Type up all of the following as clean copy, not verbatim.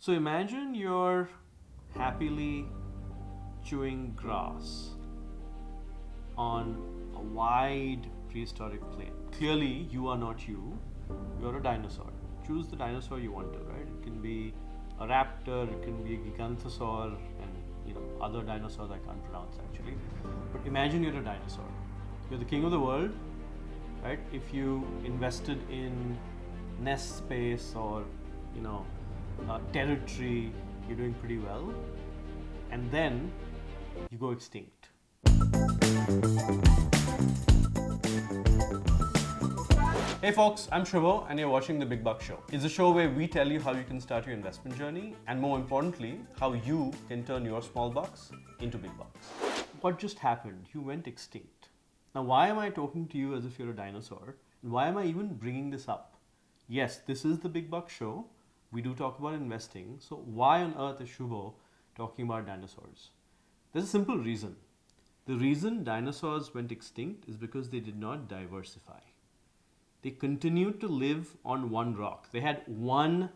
So imagine you're happily chewing grass on a wide prehistoric plain. Clearly, you are not you, you're a dinosaur. Choose the dinosaur you want to, right? It can be a raptor, it can be a giganthosaur, and other dinosaurs I can't pronounce actually. But imagine you're a dinosaur. You're the king of the world, right? If you invested in nest space or territory, you're doing pretty well, and then you go extinct. Hey folks, I'm Shrivo and you're watching The Big Buck Show. It's a show where we tell you how you can start your investment journey and, more importantly, how you can turn your small bucks into big bucks. What just happened? You went extinct. Now, why am I talking to you as if you're a dinosaur? And why am I even bringing this up? Yes, this is The Big Buck Show. We do talk about investing. So why on earth is Shubho talking about dinosaurs? There's a simple reason. The reason dinosaurs went extinct is because they did not diversify. They continued to live on one rock. They had one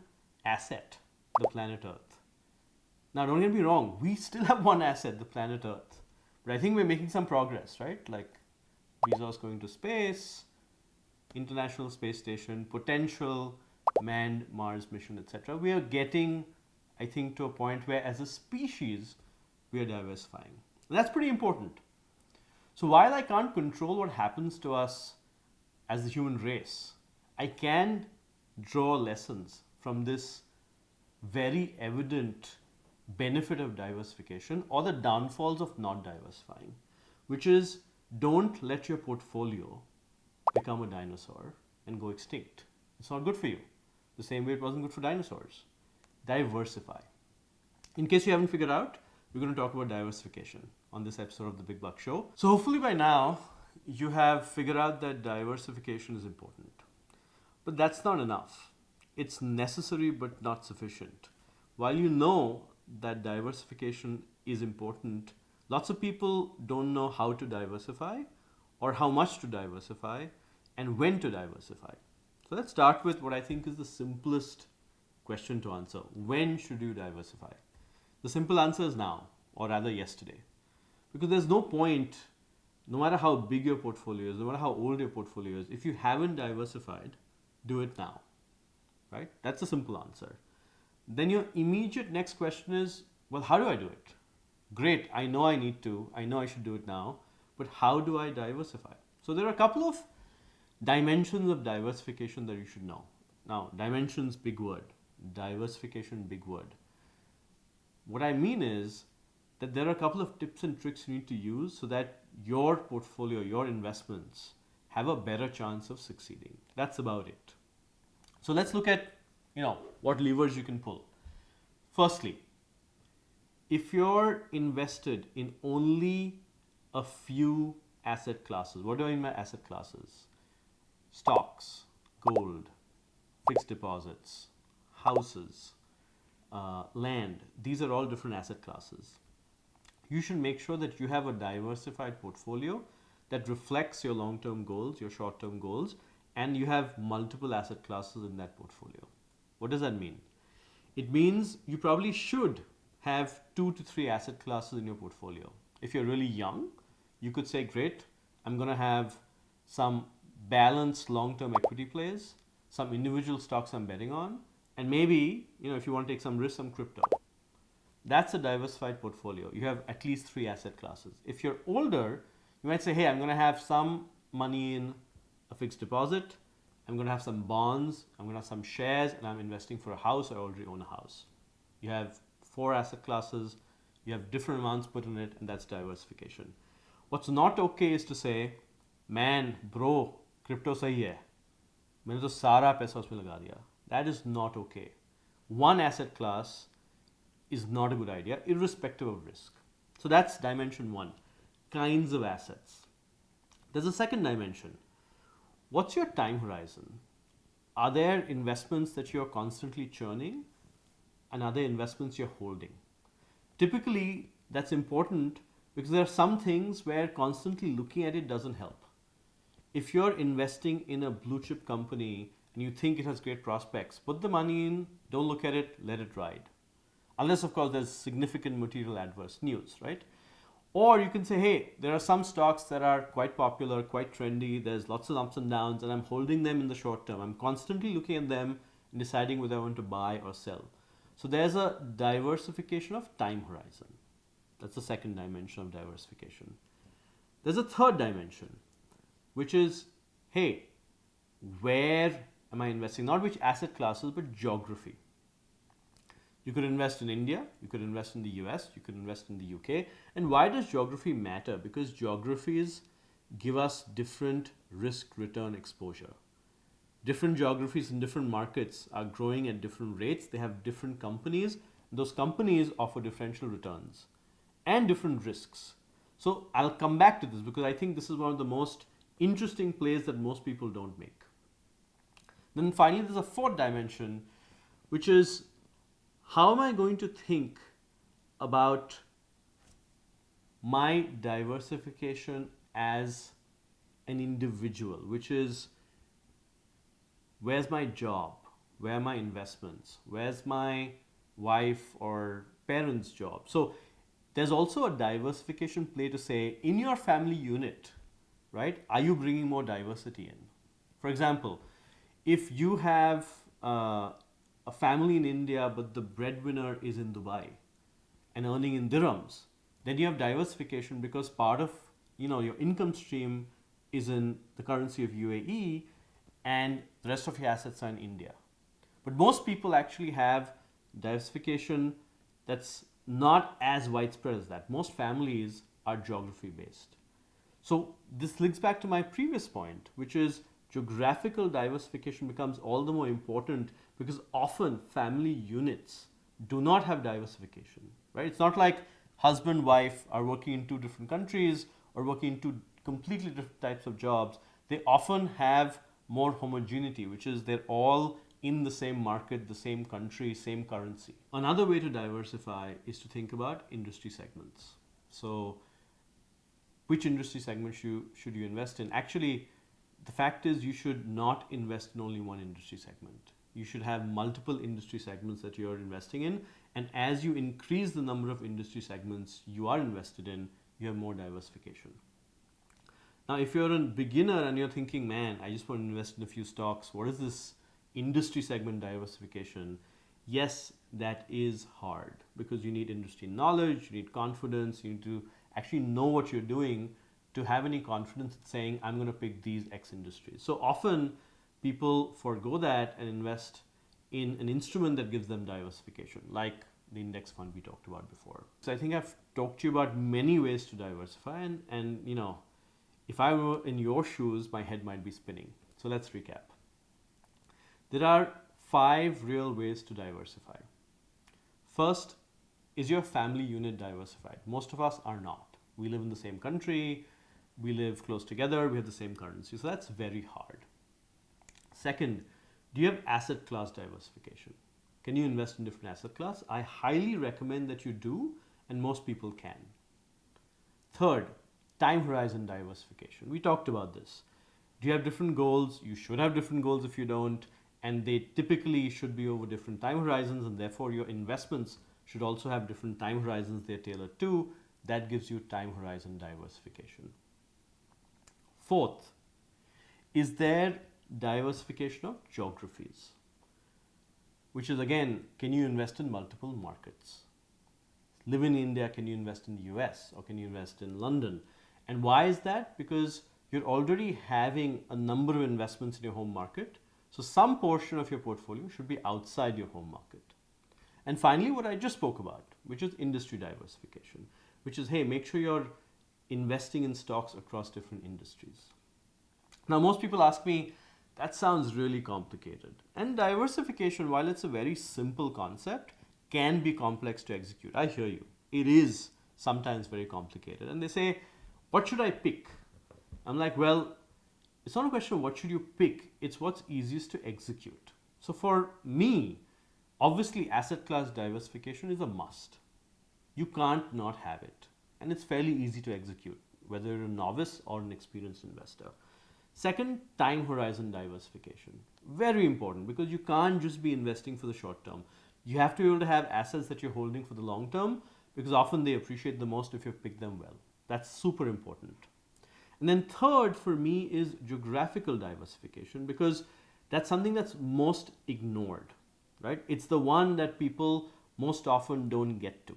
asset, the planet Earth. Now, don't get me wrong, we still have one asset, the planet Earth. But I think we're making some progress, right? Like Bezos going to space, International Space Station, potential manned Mars mission, etc. We are getting, I think, to a point where as a species, we are diversifying. And that's pretty important. So while I can't control what happens to us as the human race, I can draw lessons from this very evident benefit of diversification or the downfalls of not diversifying, which is don't let your portfolio become a dinosaur and go extinct. It's not good for you. The same way it wasn't good for dinosaurs. Diversify. In case you haven't figured out, we're going to talk about diversification on this episode of The Big Buck Show. So hopefully by now, you have figured out that diversification is important. But that's not enough. It's necessary but not sufficient. While you know that diversification is important, lots of people don't know how to diversify or how much to diversify and when to diversify. So let's start with what I think is the simplest question to answer. When should you diversify? The simple answer is now, or rather yesterday. Because there's no point, no matter how big your portfolio is, no matter how old your portfolio is, if you haven't diversified, do it now, right? That's a simple answer. Then your immediate next question is, well, how do I do it? Great, I know I need to, I know I should do it now, but how do I diversify? So there are a couple of dimensions of diversification that you should know. Now, dimensions, big word. Diversification, big word. What I mean is that there are a couple of tips and tricks you need to use so that your portfolio, your investments have a better chance of succeeding. That's about it. So let's look at, what levers you can pull. Firstly, if you're invested in only a few asset classes, what do I mean by asset classes? Stocks, gold, fixed deposits, houses, land. These are all different asset classes. You should make sure that you have a diversified portfolio that reflects your long-term goals, your short-term goals, and you have multiple asset classes in that portfolio. What does that mean? It means you probably should have 2 to 3 asset classes in your portfolio. If you're really young, you could say, great, I'm going to have some balanced long-term equity plays, some individual stocks I'm betting on, and maybe, if you want to take some risk, some crypto. That's a diversified portfolio. You have at least 3 asset classes. If you're older, you might say, hey, I'm going to have some money in a fixed deposit, I'm going to have some bonds, I'm going to have some shares, and I'm investing for a house. I already own a house. You have 4 asset classes, you have different amounts put in it, and that's diversification. What's not okay is to say, man, bro, crypto sahi hai. मैंने तो सारा पैसा उसमें लगा दिया. That is not okay. One asset class is not a good idea, irrespective of risk. So that's dimension 1, kinds of assets. There's a second dimension. What's your time horizon? Are there investments that you're constantly churning, and are there investments you're holding? Typically, that's important because there are some things where constantly looking at it doesn't help. If you're investing in a blue chip company and you think it has great prospects, put the money in, don't look at it, let it ride. unless of course there's significant material adverse news, right? Or you can say, hey, there are some stocks that are quite popular, quite trendy, there's lots of ups and downs, and I'm holding them in the short term. I'm constantly looking at them and deciding whether I want to buy or sell. So there's a diversification of time horizon. That's the second dimension of diversification. There's a third dimension, which is, hey, where am I investing? Not which asset classes, but geography. You could invest in India, you could invest in the US, you could invest in the UK. And why does geography matter? Because geographies give us different risk return exposure. Different geographies in different markets are growing at different rates. They have different companies. Those companies offer differential returns and different risks. So I'll come back to this because I think this is one of the most interesting plays that most people don't make. Then finally, there's a fourth dimension, which is, how am I going to think about my diversification as an individual, which is, where's my job? Where are my investments? Where's my wife or parents' job? So there's also a diversification play to say, in your family unit, right, are you bringing more diversity in? For example, if you have a family in India, but the breadwinner is in Dubai and earning in dirhams, then you have diversification because part of your income stream is in the currency of UAE and the rest of your assets are in India. But most people actually have diversification that's not as widespread as that. Most families are geography based. So this links back to my previous point, which is geographical diversification becomes all the more important because often family units do not have diversification, right? It's not like husband, wife are working in two different countries or working in two completely different types of jobs. They often have more homogeneity, which is they're all in the same market, the same country, same currency. Another way to diversify is to think about industry segments. So which industry segment should you invest in? Actually, the fact is you should not invest in only one industry segment. You should have multiple industry segments that you're investing in. And as you increase the number of industry segments you are invested in, you have more diversification. Now, if you're a beginner and you're thinking, man, I just want to invest in a few stocks, what is this industry segment diversification? Yes, that is hard because you need industry knowledge, you need confidence, you need to actually know what you're doing to have any confidence in saying, I'm going to pick these X industries. So often people forego that and invest in an instrument that gives them diversification, like the index fund we talked about before. So I think I've talked to you about many ways to diversify, and if I were in your shoes, my head might be spinning. So let's recap. There are 5 real ways to diversify. First, is your family unit diversified? Most of us are not. We live in the same country, we live close together, we have the same currency. So that's very hard. Second, do you have asset class diversification? Can you invest in different asset class? I highly recommend that you do, and most people can. Third, time horizon diversification. We talked about this. Do you have different goals? You should have different goals if you don't, and they typically should be over different time horizons, and therefore your investments should also have different time horizons they're tailored to. That gives you time horizon diversification. Fourth, is there diversification of geographies? Which is, again, can you invest in multiple markets? Live in India, can you invest in the US, or can you invest in London? And why is that? Because you're already having a number of investments in your home market. So some portion of your portfolio should be outside your home market. And finally, what I just spoke about, which is industry diversification, which is, hey, make sure you're investing in stocks across different industries. Now, most people ask me, that sounds really complicated. And diversification, while it's a very simple concept, can be complex to execute. I hear you. It is sometimes very complicated. And they say, what should I pick? I'm like, well, it's not a question of what should you pick, it's what's easiest to execute. So for me, obviously asset class diversification is a must. You can't not have it. And it's fairly easy to execute, whether you're a novice or an experienced investor. Second, time horizon diversification. Very important because you can't just be investing for the short term. You have to be able to have assets that you're holding for the long term because often they appreciate the most if you've picked them well. That's super important. And then third for me is geographical diversification because that's something that's most ignored, right? It's the one that people most often don't get to.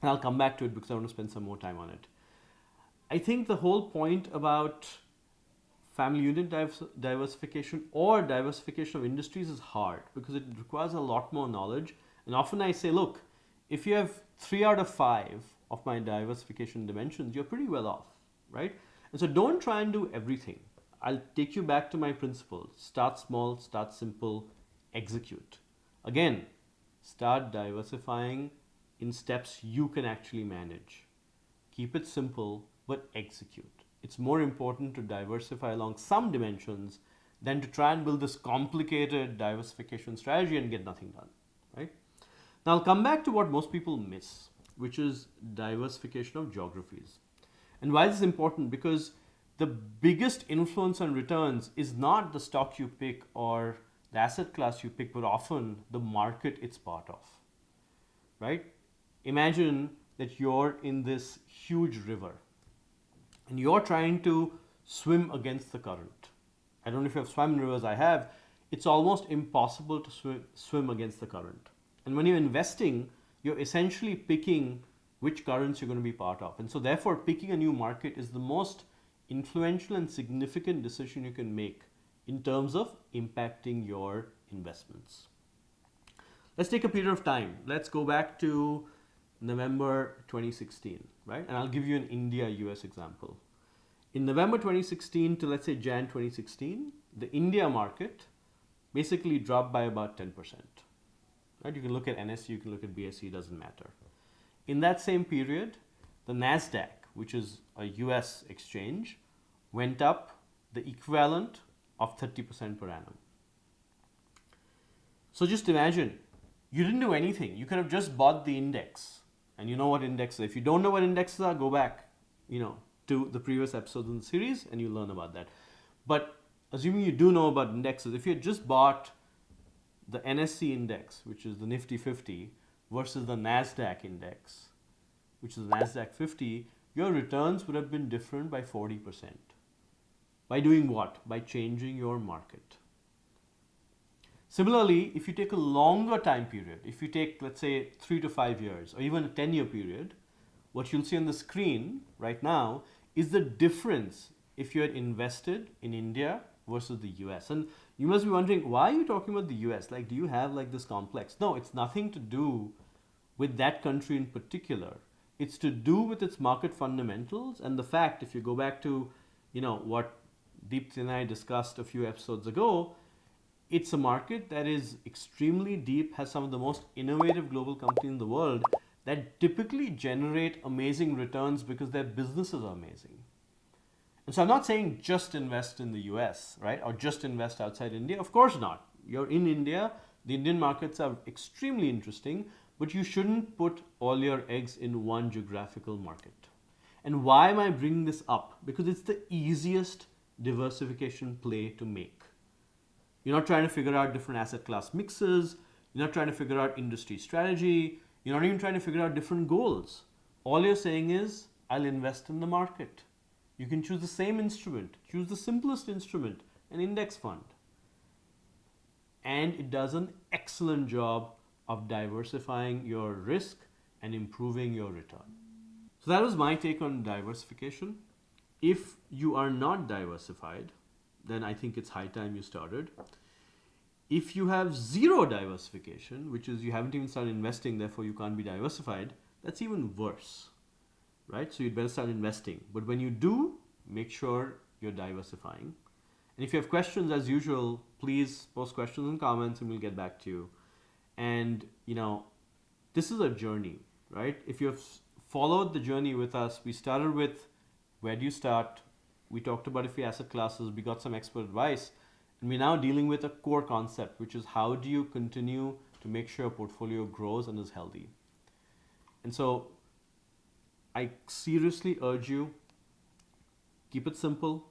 And I'll come back to it because I want to spend some more time on it. I think the whole point about family unit diversification or diversification of industries is hard because it requires a lot more knowledge. And often I say, look, if you have 3 out of 5 of my diversification dimensions, you're pretty well off, right? And so don't try and do everything. I'll take you back to my principle. Start small, start simple, execute. Again, start diversifying in steps you can actually manage. Keep it simple, but execute. It's more important to diversify along some dimensions than to try and build this complicated diversification strategy and get nothing done, right? Now I'll come back to what most people miss, which is diversification of geographies. And why this is important? Because the biggest influence on returns is not the stock you pick or the asset class you pick, but often the market it's part of, right? Imagine that you're in this huge river and you're trying to swim against the current. I don't know if you have swum in rivers, I have. It's almost impossible to swim against the current. And when you're investing, you're essentially picking which currents you're going to be part of. And so therefore, picking a new market is the most influential and significant decision you can make in terms of impacting your investments. Let's take a period of time. Let's go back to November 2016, right? And I'll give you an India-US example. In November 2016 to let's say Jan 2016, the India market basically dropped by about 10%, right? You can look at NSE, you can look at BSE, doesn't matter. In that same period, the NASDAQ, which is a US exchange, went up the equivalent of 30% per annum. So just imagine, you didn't do anything. You could have just bought the index. And you know what indexes are. If you don't know what indexes are, go back, to the previous episodes in the series and you learn about that. But assuming you do know about indexes, if you had just bought the NSE index, which is the Nifty 50, versus the NASDAQ index, which is the NASDAQ 50, your returns would have been different by 40%. By doing what? By changing your market. Similarly, if you take a longer time period, if you take, let's say, 3 to 5 years, or even a 10-year period, what you'll see on the screen right now is the difference if you had invested in India versus the US. And you must be wondering, why are you talking about the US? Like, do you have like this complex? No, it's nothing to do with that country in particular. It's to do with its market fundamentals and the fact, if you go back to, what Deepthi and I discussed a few episodes ago, it's a market that is extremely deep, has some of the most innovative global companies in the world that typically generate amazing returns because their businesses are amazing. And so I'm not saying just invest in the US, right? Or just invest outside India. Of course not. You're in India. The Indian markets are extremely interesting, but you shouldn't put all your eggs in one geographical market. And why am I bringing this up? Because it's the easiest diversification play to make. You're not trying to figure out different asset class mixes. You're not trying to figure out industry strategy. You're not even trying to figure out different goals. All you're saying is, I'll invest in the market. You can choose the same instrument. Choose the simplest instrument, an index fund. And it does an excellent job of diversifying your risk and improving your return. So that was my take on diversification. If you are not diversified, then I think it's high time you started. If you have zero diversification, which is you haven't even started investing, therefore you can't be diversified, that's even worse, right? So you'd better start investing. But when you do, make sure you're diversifying. And if you have questions, as usual, please post questions in comments and we'll get back to you. And, this is a journey, right? If you have followed the journey with us, we started with where do you start? We talked about a few asset classes, we got some expert advice, and we're now dealing with a core concept, which is how do you continue to make sure your portfolio grows and is healthy. And so I seriously urge you, keep it simple,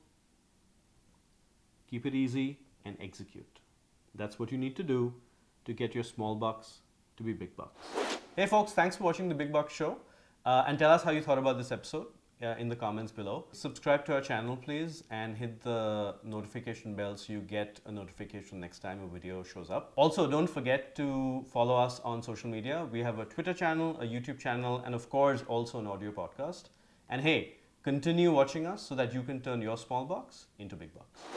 keep it easy, and execute. That's what you need to do to get your small bucks to be big bucks. Hey folks, thanks for watching the Big Bucks Show. And tell us how you thought about this episode in the comments below. Subscribe to our channel, please, and hit the notification bell so you get a notification next time a video shows up. Also, don't forget to follow us on social media. We have a Twitter channel, a YouTube channel, and of course, also an audio podcast. And hey, continue watching us so that you can turn your small bucks into big bucks.